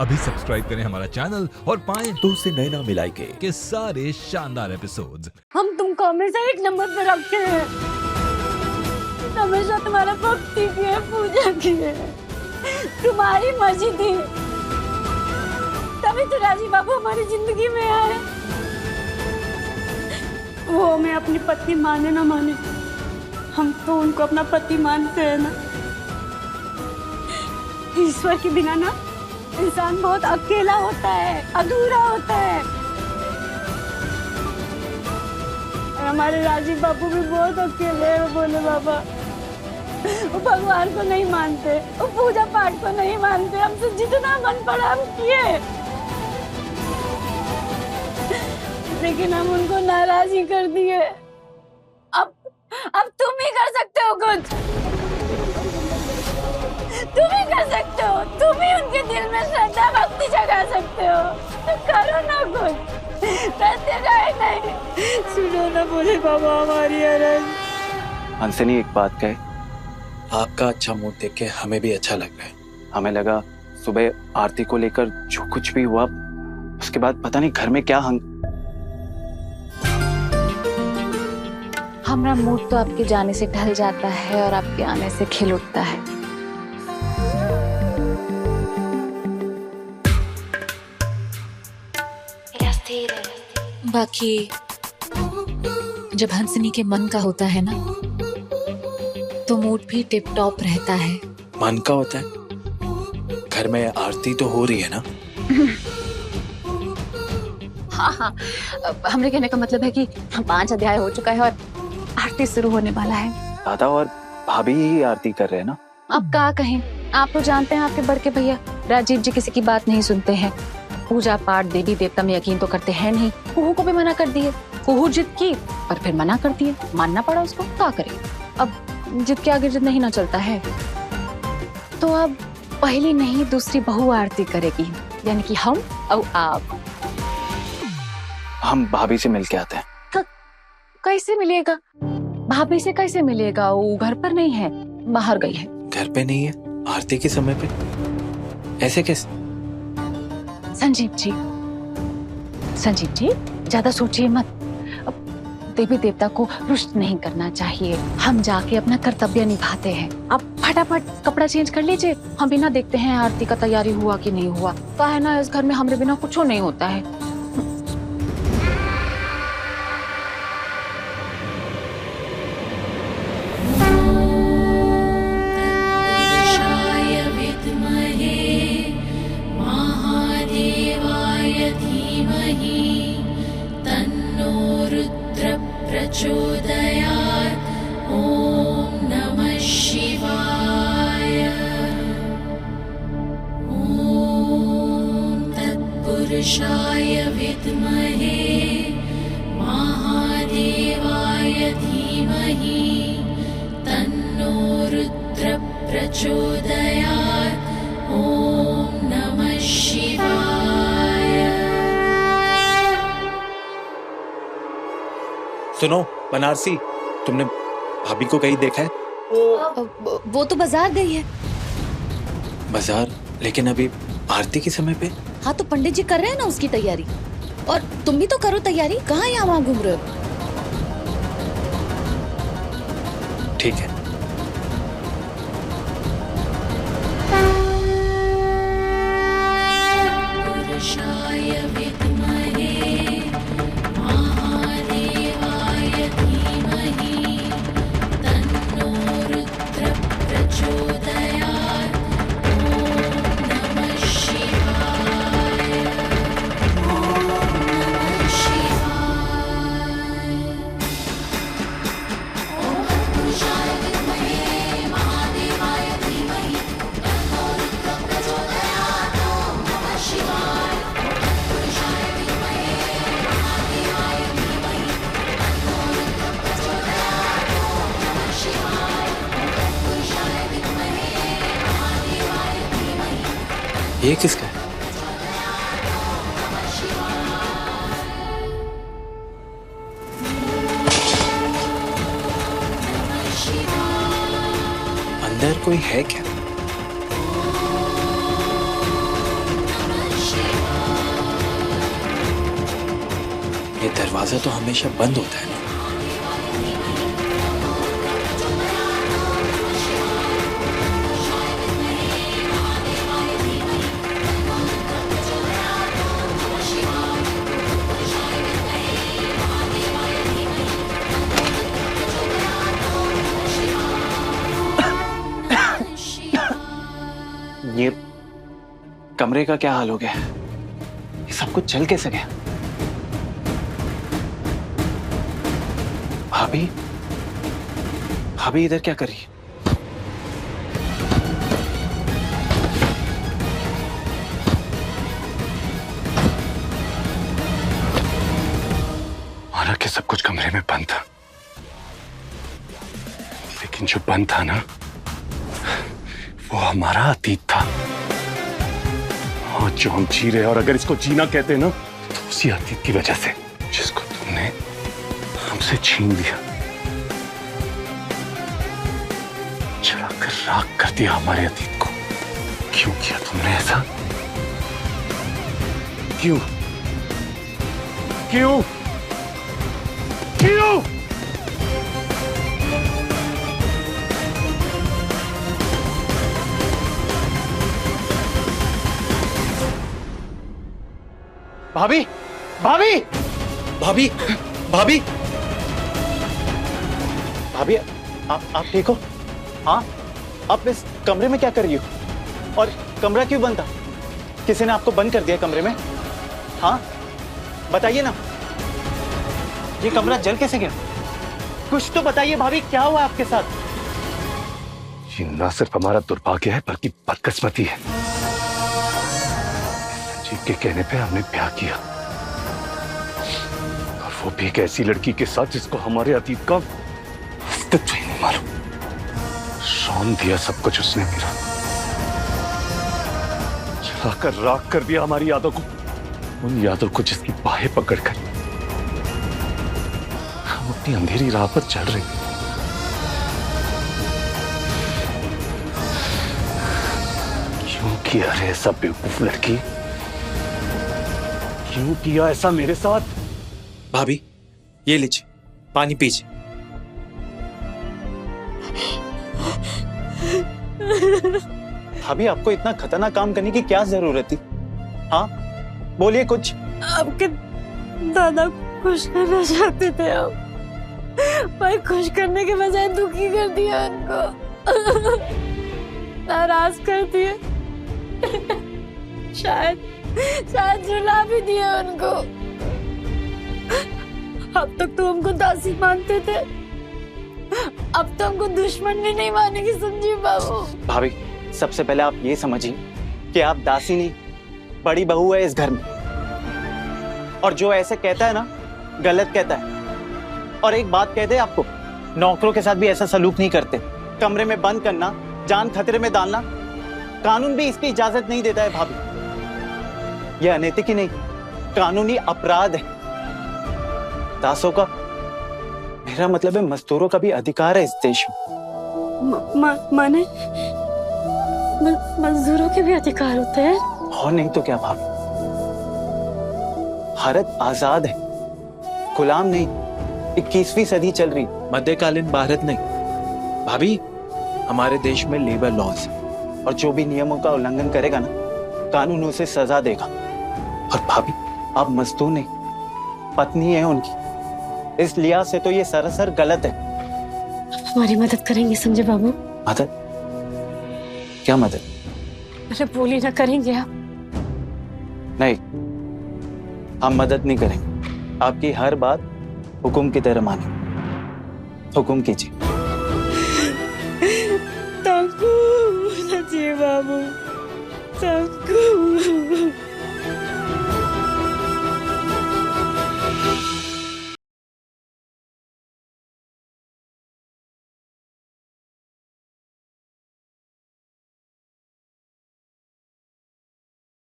अभी सब्सक्राइब करें हमारा चैनल और पाएं तो उससे नैना मिलाई के सारे शानदार एपिसोड्स। हम तुमको हमेशा एक नंबर पे रखे हैं, हमेशा तुम्हारा भक्ति की है, पूजा की है, तुम्हारी मर्जी थी, तभी तो राजीव बाबू हमारी जिंदगी में आए। वो हमें अपनी पत्नी माने ना माने, हम तो उनको अपना पति मानते हैं ना। ईश्वर के बिना ना इंसान बहुत अकेला होता है, अधूरा होता है। और हमारे राजीव बाबू भी बहुत अकेले हैं। वो बोले बाबा, वो भगवान को नहीं मानते, वो पूजा पाठ को नहीं मानते, हमसे जितना मन पड़ा हम किए, लेकिन हम उनको नाराज ही कर दिए। अब तुम ही कर सकते हो कुछ, तुम ही कर सकते हो, तुम ही उनके दिल में श्रद्धा भक्ति जगा सकते हो, तो करो ना कुछ, नहीं। सुनो ना बोले बाबा हमारी अरज। हंसनी एक बात कहे, आपका अच्छा मूड देख के हमें भी अच्छा लग रहा है। हमें लगा सुबह आरती को लेकर जो कुछ भी हुआ उसके बाद पता नहीं घर में क्या हमारा मूड तो आपके जाने से ढल जाता है और आपके आने से खिल उठता है। बाकी जब हंसनी के मन का होता है ना, तो मूड भी टिप टॉप रहता है। मन का होता है? घर में आरती तो हो रही है ना? हाँ, हमरे कहने का मतलब है कि 5 अध्याय हो चुका है और आरती शुरू होने वाला है। दादा और भाभी ही आरती कर रहे हैं ना? अब क्या कहें, आप तो जानते हैं आपके बड़के भैया राजीव जी किसी की बात नहीं सुनते हैं। पूजा पाठ देवी देवता में यकीन तो करते हैं नहीं। कुहू को भी मना कर दिए, कुहू जिद की पर फिर मना कर दिए, मानना पड़ा उसको, क्या करे। अब जिद के आगे जिद नहीं ना चलता है, तो अब पहली नहीं दूसरी बहू आरती करेगी, यानी कि हम और आप। हम भाभी से मिल के आते हैं। कैसे मिलेगा? भाभी से कैसे मिलेगा? वो घर पर नहीं है, बाहर गई है। घर पे नहीं है आरती के समय पे? ऐसे कैसे? संजीव जी ज्यादा सोचिए मत। अब देवी देवता को रुष्ट नहीं करना चाहिए। हम जाके अपना कर्तव्य निभाते हैं। आप फटाफट कपड़ा चेंज कर लीजिए, हम बिना देखते हैं आरती का तैयारी हुआ कि नहीं हुआ। तो है ना, इस घर में हमरे बिना कुछ नहीं होता है। प्रचोदयात्। ओम नमः शिवाय। ओम तत्पुरुषाय विद्महे महादेवाय धीमहि तन्नो रुद्र प्रचोदयात्। ओम नमः शिवाय। सुनो बनारसी, तुमने भाभी को कहीं देखा है? वो तो बाजार गई है। बाजार? लेकिन अभी आरती के समय पे। हाँ तो पंडित जी कर रहे हैं ना उसकी तैयारी, और तुम भी तो करो तैयारी। कहाँ यहाँ वहाँ घूम रहे हो? ठीक है। पुरुषाय विद्महे महादेवाय धीमहि तन्नो रुद्र प्रचोदयात्। ओम नमः शिवाय। ओम नमः शिवाय। ओम पुरुषाय विद्महे महादेवाय धीमहि तन्नो रुद्र प्रचोदयात्। ओम नमः शिवाय। पुरुषाय विद्महे महादेवाय धीमहि तन्नो रुद्र प्रचोदयात्। ओम नमः शिवाय। पुरुषाय विद्महे महादेवाय धीमहि ये किसका है? नमः शिवाय। नमः शिवाय। अंदर कोई है क्या? नमः दरवाजा तो हमेशा बंद होता है ना। ये कमरे का क्या हाल हो गया? ये सब कुछ चल कैसे गया? भाभी, भाभी इधर क्या कर रही है? माना कि सब कुछ कमरे में बंद था, लेकिन जो बंद था ना, वो हमारा अतीत था। और जो हम जी रहे हैं, और अगर इसको जीना कहते हैं ना, तो उसी अतीत की वजह से, जिसको तुमने हमसे छीन लिया, जलाकर राख कर दिया हमारे अतीत को। क्यों किया तुमने ऐसा? क्यों? क्यों? क्यों? भाभी, भाभी, भाभी, भाभी, भाभी, आप ठीक हो? हाँ, आप इस कमरे में क्या कर रही हो? और कमरा क्यों बंद था? किसी ने आपको बंद कर दिया कमरे में? हाँ, बताइए ना। ये कमरा जल कैसे गया? कुछ तो बताइए भाभी, क्या हुआ आपके साथ? ये ना सिर्फ हमारा दुर्भाग्य है, बल्कि बदकिस्मती है। संजीव के कहने पे हमने ब्याह किया, और वो भी एक ऐसी लड़की के साथ जिसको हमारे अतीत का अस्तित्व ही नहीं मालूम। रौन दिया सब कुछ उसने मेरा, जलाकर राख कर दिया हमारी यादों को, उन यादों को जिसकी बाहें पकड़कर हम अपनी अंधेरी राह पर चल रहे हैं। क्यों किया रे ऐसा बेवकूफ लड़की? क्यों किया ऐसा मेरे साथ? भाभी, ये लीजिए, पानी पीजिए। भाभी, आपको इतना खतरनाक काम करने की क्या जरूरत थी? हाँ, बोलिए कुछ। आपके दादा को खुश करना चाहते थे आप, पर खुश करने के बजाय दुखी कर दिया उनको, नाराज कर दिए, शायद रुला भी दिया उनको। अब तक तो हमको दासी मानते थे, अब तो हमको दुश्मन भी नहीं मानेंगे संजीव बाबू। भाभी, सबसे पहले आप ये समझिए कि आप दासी नहीं, बड़ी बहू है इस घर में, और जो ऐसे कहता है ना, गलत कहता है। और एक बात कह दे आपको, नौकरों के साथ भी ऐसा सलूक नहीं करते। कमरे में बंद करना, जान खतरे में डालना, कानून भी इसकी इजाजत नहीं देता है भाभी। यह अनैतिक ही नहीं, कानूनी अपराध है। दासों का, मेरा मतलब है मजदूरों का भी अधिकार है इस देश में। माने मजदूरों के भी अधिकार होते हैं? और नहीं तो क्या भाभी, भारत आजाद है, गुलाम नहीं। 21वीं सदी चल रही, मध्यकालीन भारत नहीं भाभी। हमारे देश में लेबर लॉज है, और जो भी नियमों का उल्लंघन करेगा ना, कानून उसे सजा देगा। और भाभी, आप मजदूर नहीं, पत्नी है उनकी, इस लिहाज से तो ये सरासर गलत है। हमारी मदद करेंगे संजय बाबू? मदद? क्या मदद? अरे बोली ना, करेंगे आप? नहीं, हम मदद नहीं करेंगे। आपकी हर बात हुक्म की तरह माने। हुक्म कीजिए। संजय बाबू,